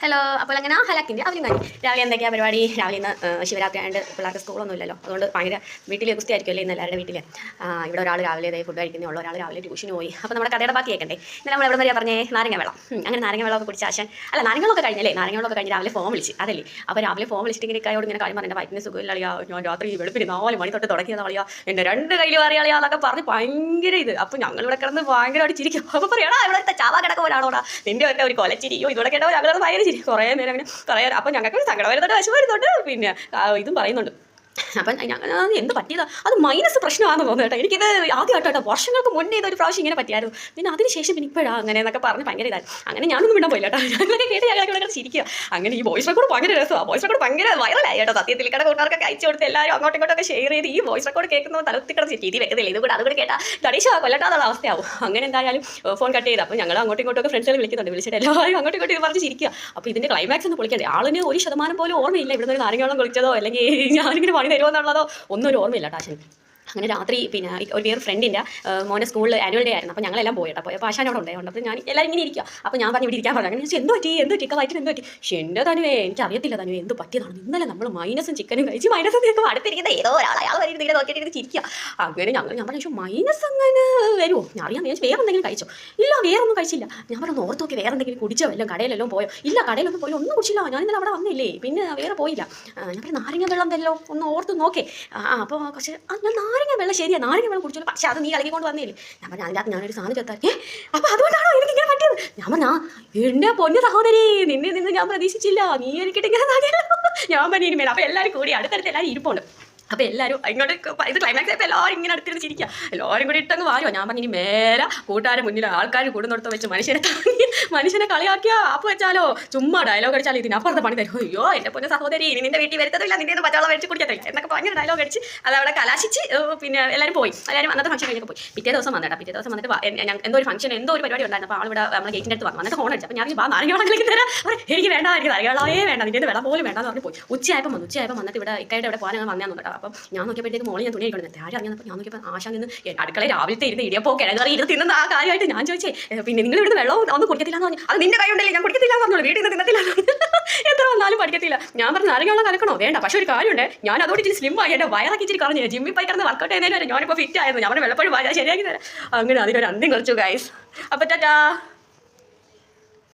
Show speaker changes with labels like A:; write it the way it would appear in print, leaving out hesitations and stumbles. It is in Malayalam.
A: ഹലോ. അപ്പോൾ അങ്ങനെ ഹലാക്കിൻ്റെ അവരും കഴിഞ്ഞു. രാവിലെ എന്തൊക്കെയാണ് പരിപാടി? രാവിലെ ഇന്ന് ശിവരാത്രി ആയതുകൊണ്ട് പിള്ളേർക്ക് സ്കൂളൊന്നും ഇല്ലല്ലോ, അതുകൊണ്ട് ഭയങ്കര വീട്ടിൽ കുസ്തി ആയിരിക്കുമല്ലോ ഇന്ന് എല്ലാവരുടെ വീട്ടിൽ. ഇവിടെ ഒരാൾ രാവിലെ ഫുഡ് കഴിക്കുന്നേ ഉള്ളൂ, ഒരാൾ രാവിലെ ട്യൂഷന് പോയി. അപ്പോൾ നമ്മുടെ കഥയുടെ ബാക്കി കേൾക്കണ്ടേ? ഇന്നലെ നമ്മൾ എവിടെ വരെയാണ് പറഞ്ഞേ? നാരങ്ങ വെള്ളം. അങ്ങനെ നാരങ്ങ വെള്ളമൊക്കെ കുടിച്ച ആശാൻ അല്ല നാരങ്ങളൊക്കെ കഴിഞ്ഞല്ലേ, നാരങ്ങളൊക്കെ കഴിഞ്ഞ് രാവിലെ ഫോൺ വിളിച്ച് അതല്ലേ. അപ്പോൾ രാവിലെ ഫോൺ വിളിച്ചിട്ട് ഇങ്ങനെ ഇക്കായോട് ഇങ്ങനെ കാര്യം പറഞ്ഞാൽ വയറ്റിന് സുഖമില്ല അളിയാ, ഞാൻ രാത്രി വെളുപ്പിന് 4 മണി തൊട്ട് തുടങ്ങിയത് അളിയാ, എൻ്റെ 2 കയ്യിൽ അറിയാളിയാ എന്നൊക്കെ പറഞ്ഞ് ഭയങ്കര ഇത്. അപ്പോൾ ഞങ്ങളിവിടെ കിടന്ന് ഭയങ്കരമായിട്ട് ചിരിക്കും. അപ്പോൾ പറയണോ ഇവിടുത്തെ ചാവാ കിടക്കുമ്പോഴാണോടാ നിൻ്റെ ഒക്കെ ഒരു കൊലച്ചിരിയോ ഇതോടെ കേട്ടോ. ഞങ്ങളത് ഭയങ്കര ചിരി കുറേ നേരം അങ്ങനെ പറയാൻ. അപ്പം ഞങ്ങൾക്ക് സങ്കടം വരുന്നുണ്ട്, വിഷമം വരുന്നുണ്ട്, പിന്നെ ഇതും പറയുന്നുണ്ട്. അപ്പം ഞങ്ങൾ എന്ത് പറ്റിയതാ, അത് മൈനസ് പ്രശ്നമാണെന്ന് തോന്നുന്നു കേട്ടോ. എനിക്കിത് ആദ്യമായിട്ട് കേട്ടോ, വർഷങ്ങൾക്ക് മുന്നേ ഇതൊരു പ്രാവശ്യം ഇങ്ങനെ പറ്റിയായിരുന്നു. പിന്നെ അതിനുശേഷം പിന്നെ ഇപ്പോഴാണ് അങ്ങനെ എന്നൊക്കെ പറഞ്ഞ് ഭയങ്കര ഇതായി. അങ്ങനെ ഞാനൊന്നും വിടാൻ പോയില്ല കേട്ടോ. ഞങ്ങളൊക്കെ കേട്ട് ഞങ്ങളൊക്കെ ഇവിടെ ചിരിക്കുക. അങ്ങനെ ഈ വോയിസ് റെക്കോർഡ് ഭയങ്കര രസമാണ്. വോയിസ് റെക്കോർഡ് ഭയങ്കര വൈറലായി കേട്ടോ. സത്യത്തിൽ കട കൂട്ടുകാർക്കൊക്കെ അയച്ചു കൊടുത്ത് എല്ലാവരും അങ്ങോട്ടും ഇങ്ങോട്ടൊക്കെ ഷെയർ ചെയ്ത് ഈ വോയിസ് റെക്കോർഡ് കേൾക്കുന്നവർ തലത്തി കിടന്ന് രീതി വെക്കുന്നില്ല. ഇത് കൂടെ അതുകൂടെ കേട്ടാൽ തടീശ കൊല്ലട്ടാന്നുള്ള അവസ്ഥയാവും. അങ്ങനെ എന്തായാലും ഫോൺ കട്ട് ചെയ്ത് അപ്പോൾ ഞങ്ങൾ അങ്ങോട്ടും ഇങ്ങോട്ടൊക്കെ ഫ്രണ്ട്സുകൾ വിളിക്കുന്നുണ്ട്. വിളിച്ചിട്ട് എല്ലാവരും അങ്ങോട്ടും ഇങ്ങോട്ടും ഇത് പറഞ്ഞ് ചിരിക്കുക. അപ്പോൾ ഇതിൻ്റെ ക്ലൈമാക്സ് ഒന്ന് പൊളിക്കണ്ടേ? ആളിന് 1% പോലും ഓർമ്മയില്ല ഇവിടുന്ന് ഒരു നാരങ്ങ വെള്ളം കുളിച്ചതോ അല്ലെങ്കിൽ ഞാനിങ്ങനെ പണി തരുമോ എന്നുള്ളതോ ഒന്നും ഒരു ഓർമ്മയില്ല ടാശൻ. അങ്ങനെ രാത്രി പിന്നെ ഒരു വേറെ ഫ്രണ്ടിൻ്റെ മോനെ സ്കൂളിൽ ആനുവൽ ഡേ ആയിരുന്നു. അപ്പോൾ ഞങ്ങളെല്ലാം പോയിട്ട് അപ്പോൾ ആശാൻ അവിടെ ഉണ്ടായതുകൊണ്ട് അപ്പോൾ ഞാൻ എല്ലാവരും ഇങ്ങനെ ഇരിക്കുക. അപ്പോൾ ഞാൻ പറഞ്ഞു ഇവിടെ ഇരിക്കാൻ പറഞ്ഞു. അങ്ങനെ എന്ത് പറ്റി ഒക്കെ വയറ്റിൽ എന്ത് പറ്റി? പക്ഷേ എൻ്റെ തനുവേ എനിക്കറിയത്തില്ല തനുവേ എന്ത് പറ്റിയതാണ്. ഇന്നലെ നമ്മൾ മൈനസും ചിക്കനും കഴിച്ച് മൈനസും നിൽക്കും അടുത്തിരിക്കുന്ന ഏതോ ഒരാൾ അയാൾ വരും ഇങ്ങനെ നോക്കിയിട്ട് ചിരിക്കുക. അങ്ങനെ ഞാൻ പറഞ്ഞു മൈനസ് അങ്ങനെ വരുമോ? ഞാൻ അറിയാം, ഞാൻ വേറെ എന്തെങ്കിലും കഴിച്ചോ? ഇല്ല വേറെ ഒന്നും കഴിച്ചില്ല. ഞാൻ പറഞ്ഞു ഓർത്ത് നോക്കി വേറെ എന്തെങ്കിലും കുടിച്ചോ വല്ലതും കടയിലെല്ലാം പോയോ? ഇല്ല കടയിലൊന്നും പോയി ഒന്നും കുടിച്ചില്ല. ഞാൻ ഇന്നലെ അവിടെ വന്നില്ലേ, പിന്നെ വേറെ പോയില്ല. ഞാൻ പറഞ്ഞു നാരങ്ങ വെള്ളം തല്ലോ ഒന്ന് ഓർത്ത് നോക്കേ. അപ്പോൾ കുറച്ച് ഞാൻ നാരങ്ങ വെള്ളം ശരിയാണ് നാരങ്ങ വെള്ളം കുടിച്ചോളൂ, പക്ഷേ അത് നീ കളിക്കൊണ്ട് വന്നില്ലേ. ഞാൻ പറഞ്ഞു അതിനകത്ത് ഞാനൊരു സാധനം ചെത്താൻ. അപ്പോൾ അതുകൊണ്ടാണോ എനിക്ക് ഇങ്ങനെ പറ്റിയത്? ഞാൻ പറഞ്ഞാ എൻ്റെ പൊന്നു സഹോദരി നിന്ന് ഞാൻ പ്രതീക്ഷിച്ചില്ല, നീ എനിക്കിട്ട് ഇങ്ങനെ ഞാൻ പറഞ്ഞു ഇനി മേലെ. അപ്പോൾ എല്ലാവരും കൂടി അടുത്തടുത്ത് എല്ലാവരും ഇരിപ്പുണ്ട്. അപ്പോൾ എല്ലാവരും ഇങ്ങോട്ട് ഇത് ക്ലൈമാക്സ് ആയപ്പോൾ എല്ലാവരും ഇങ്ങനെ അടുത്തിരുന്ന് ചിരിക്കുക. എല്ലാവരും കൂടി ഇട്ടങ്ങ് വാരുമോ. ഞാൻ പറഞ്ഞു ഇനി മേലെ കൂട്ടുകാരെ മുന്നിൽ ആൾക്കാർ കൂടുന്നിടത്ത് വെച്ച് മനുഷ്യനെ കളിയാക്കിയാ അപ്പോൾ വെച്ചാലോ ചുമ്മാ ഡയലോഗ് അടിച്ചാൽ ഇതിനപ്പുറത്തെ പണി തരും. അയ്യോ എൻ്റെ പൊന്നു സഹോദരി ഇനി നിൻ്റെ വീട്ടിൽ വരുത്തതില്ല, നിൻ്റെ ഒന്ന് പച്ചവെള്ളം മേടിച്ച് കുടിക്കത്തില്ല എന്നൊക്കെ ഭയങ്കര ഡയലോഗ് അടിച്ച് അതവിടെ കലാശിച്ച് പിന്നെ എല്ലാവരും പോയി. എല്ലാവരും അന്നത്തെ ഫംഗ്ഷൻ കഴിഞ്ഞൊക്കെ പോയി. പിറ്റേ ദിവസം വന്നിട്ട് എന്തോ ഒരു ഫംഗ്ഷൻ എന്തോ ഒരു പരിപാടി ഉണ്ടായിരുന്നു. അപ്പോൾ ആളിവിടെ നമ്മുടെ ഗേറ്റിൻ്റെ അടുത്ത് വന്നിട്ട് ഫോൺ അടിച്ചു. അപ്പോൾ ഞാൻ നാരങ്ങ വെള്ളത്തിലേക്ക് തരാം. എനിക്ക് വേണ്ട, എനിക്ക് നാരങ്ങ വേണ്ട, നിൻ്റെ വെള്ളം പോലും വേണ്ടെന്ന് പറഞ്ഞ് പോയി. ഉച്ചയായപ്പോൾ വന്നിട്ട് ഇവിടെ ഇക്കായിട്ട് ഇവിടെ പോകാൻ വന്നേന്ന് കേട്ടോ. അപ്പം ഞാൻ നോക്കിയപ്പോഴത്തേക്ക് മോളിൽ ഞാൻ തുണി കഴിക്കണം. ആരും അറിയാന്നപ്പോൾ ഞാൻ നോക്കിയപ്പോൾ ആശാ നിന്ന് അടുക്കളയിൽ രാവിലത്തെ ഇരുന്ന് ഇടിയപ്പോൾ ഇത് തിന്നുന്ന ആ കാര്യമായിട്ട് ഞാൻ ചോദിച്ചേ പിന്നെ നിങ്ങൾ ഇവിടുന്ന് വെള്ളം ഒന്നും കുടിക്കത്തില്ല എന്ന് പറഞ്ഞു. അത് നിന്റെ കൈ ഉണ്ടല്ലേ, ഞാൻ കുടിക്കത്തില്ല എന്ന് പറഞ്ഞു. വീട്ടിൽ നിന്ന് തിന്നത്തില്ല എത്ര വന്നാലും പഠിക്കത്തില്ല. ഞാൻ പറഞ്ഞു നാരങ്ങ വെള്ളം കലക്കണോ? വേണ്ട, പക്ഷേ ഒരു കാര്യമുണ്ട്, ഞാൻ അതോട് ഇച്ചിരി സ്ലിം ആയി എൻ്റെ വയറൊക്കെ ഇച്ചിരി കുറഞ്ഞു ജിമ്മിൽ പോയി കിടന്ന് വർക്കൗട്ട് ചെയ്യുന്നതിന് വരെ ഞാനിപ്പോൾ ഫിറ്റ് ആയിരുന്നു. ഞാൻ വെള്ളപ്പോഴും ശരിയാക്കി തരാം. അങ്ങനെ അതിനൊരു അന്ത്യം കുറച്ചു ഗൈസ്. അപ്പോൾ ടാറ്റാ.